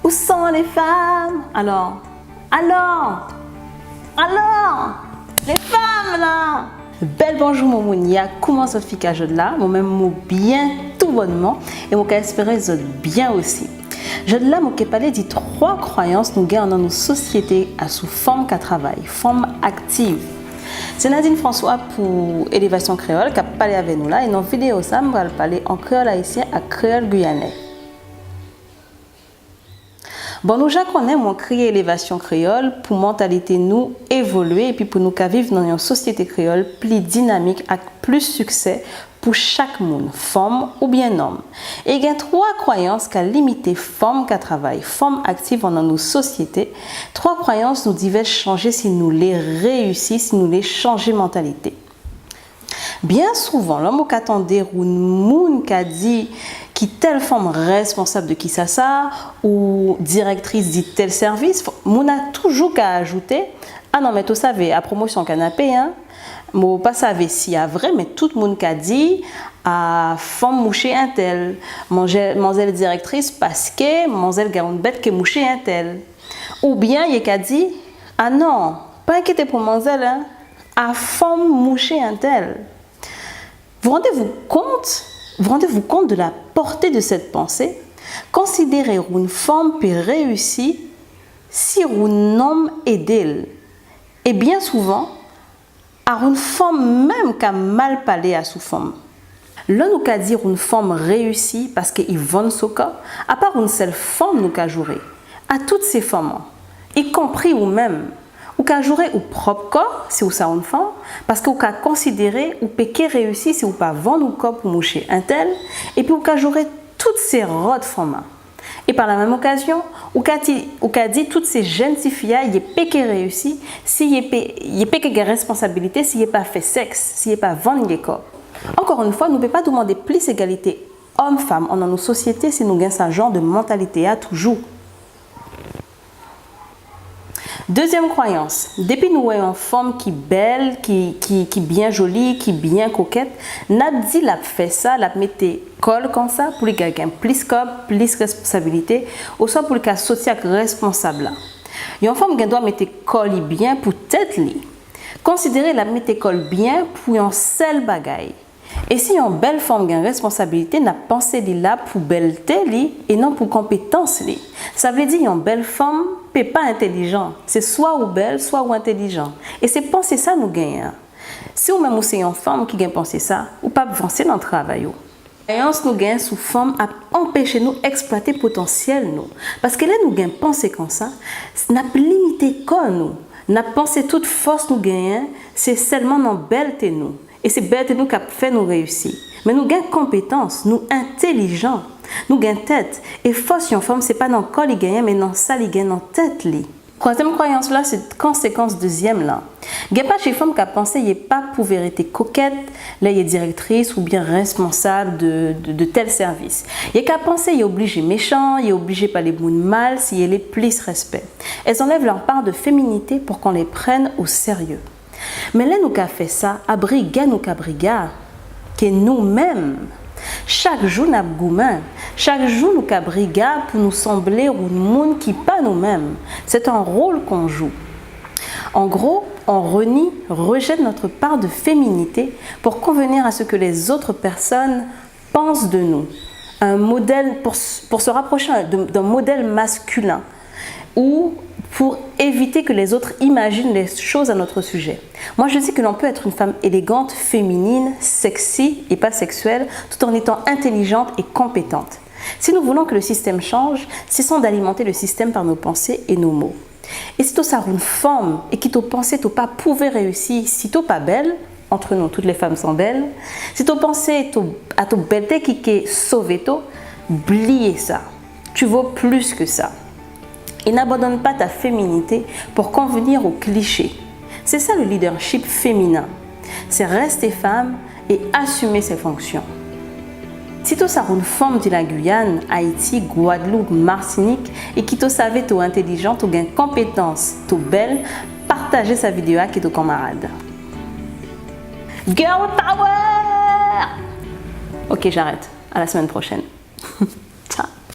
Où sont les femmes? Alors, les femmes là! Bel bonjour mon mounia, comment ça fait qu'à là? Moi-même, moi bien tout bonnement et moi espérer que bien aussi. Je là, moi qui parler de 3 croyances nous gagnons dans nos sociétés à sous forme qu'à travail, forme active. C'est Nadine François pour Élévation Créole qui a parlé avec nous là et dans la vidéo ça, je vais parler en créole haïtien à créole guyanais. Bon, nous déjà connaissons créer Élévation Créole pour mentalité nous évoluer et puis pour nous vivre dans une société créole plus dynamique avec plus succès pour chaque monde, femme ou bien homme. Et il y a 3 croyances qui limitent femmes qui travaillent, femmes actives dans nos sociétés. 3 croyances nous devaient changer si nous les réussissons, si nous les changeons mentalité. Bien souvent, l'homme qui attendait ou monde qui a dit qui telle femme responsable de qui ça ou directrice de tel service, on a toujours qu'à ajouter ah non mais tu savais à promotion canapé hein. Moi pas savais si à vrai mais tout le monde qui a dit à femme moucher un tel, mademoiselle directrice parce que mademoiselle gagne bête que moucher un tel. Ou bien il y a dit ah non, pas inquiétez pour mademoiselle hein, à femme moucher un tel. Vous rendez-vous compte de la portée de cette pensée? Considérez une femme peut réussir si un homme aide elle. Et bien souvent, à une femme même qui a mal parlé à sa femme. Là, nous qu'à dire une femme réussie parce qu'il vend son cas, à part une seule femme nous qu'à jouer. À toutes ces femmes, y compris ou même, ou qu'à jouer au propre corps si vous ça une femme, parce que vous qu'à considérer ou péquer réussi si vous pas vendre ou corps pour moucher un tel, et puis vous qu'à jouer toutes ces rodes femmes. Et par la même occasion, ou qu'à dit toutes ces jeunes filles, il est péqué réussi, si il est péqué responsabilité, s'il n'est pas fait sexe, s'il n'est pas vendre les corps. Encore une fois, nous ne pouvons pas demander plus égalité homme-femme dans nos sociétés si nous gagnons ce genre de mentalité à toujours. Deuxième croyance, depuis nous voyons une femme qui est belle, qui bien jolie, qui bien coquette, n'a dit la fait ça, la mettait col comme ça pour les quelqu'un plus cop, plus responsabilité, ou soit pour les cas social responsable. Une femme qui doit mettre col bien pour tête li. Considérez la mettre col bien pour un seul bagaille. Et si une belle femme a une responsabilité, n'a pensé là pour belleté li et non pour compétence li. Ça veut dire une belle femme n'est pas intelligent. C'est soit ou belle, soit ou intelligent. Et c'est penser ça nous gagnons. Si ou même c'est une femme qui gagne penser ça, ou pas avancer dans le travail. Croyance nous gagne sous forme à empêcher nous exploiter potentiel nous. Parce que là nous gagne penser comme ça, n'a limité comme nous. N'a pensé toute force nous gagne, c'est seulement dans belleté nous. Et c'est bête nous qui a fait nous réussir. Mais nous gagnons compétence, nous intelligents, nous gagnons tête. Et force une femme, c'est pas dans le corps qui gagne, mais dans ça qui gagne dans tête li. Troisième croyance là, c'est conséquence deuxième là. Il n'y a pas chez femme qui a pensé il n'est pas pour vérité coquette, là il est directrice ou bien responsable de tel service. Il y a qu'à penser il est obligé méchant, il est obligé par les bouts mal, s'il est plus respect. Elles enlèvent leur part de féminité pour qu'on les prenne au sérieux. Mais là, nous avons fait ça, à briga, nous avons briga, que nous-mêmes, chaque jour, nous avons goûté, chaque jour, nous avons briga pour nous sembler au monde qui n'est pas nous-mêmes. C'est un rôle qu'on joue. En gros, on rejette notre part de féminité pour convenir à ce que les autres personnes pensent de nous. Un modèle pour se rapprocher d'un modèle masculin ou pour éviter que les autres imaginent les choses à notre sujet. Moi, je dis que l'on peut être une femme élégante, féminine, sexy et pas sexuelle, tout en étant intelligente et compétente. Si nous voulons que le système change, cessons d'alimenter le système par nos pensées et nos mots. Et si tu as une femme et qui t'a pensé tu pas pouvait réussir, si tu pas belle, entre nous, toutes les femmes sont belles, si tu pensé à ta belleté qui est sauvée, oubliez ça. Tu vaux plus que ça. Et n'abandonne pas ta féminité pour convenir aux clichés. C'est ça le leadership féminin. C'est rester femme et assumer ses fonctions. Si tu es une femme de la Guyane, Haïti, Guadeloupe, Martinique et qui te savait tu intelligente, tu as compétence, tu belle, partagez sa vidéo avec tes camarades. Girl power! Ok, j'arrête. À la semaine prochaine.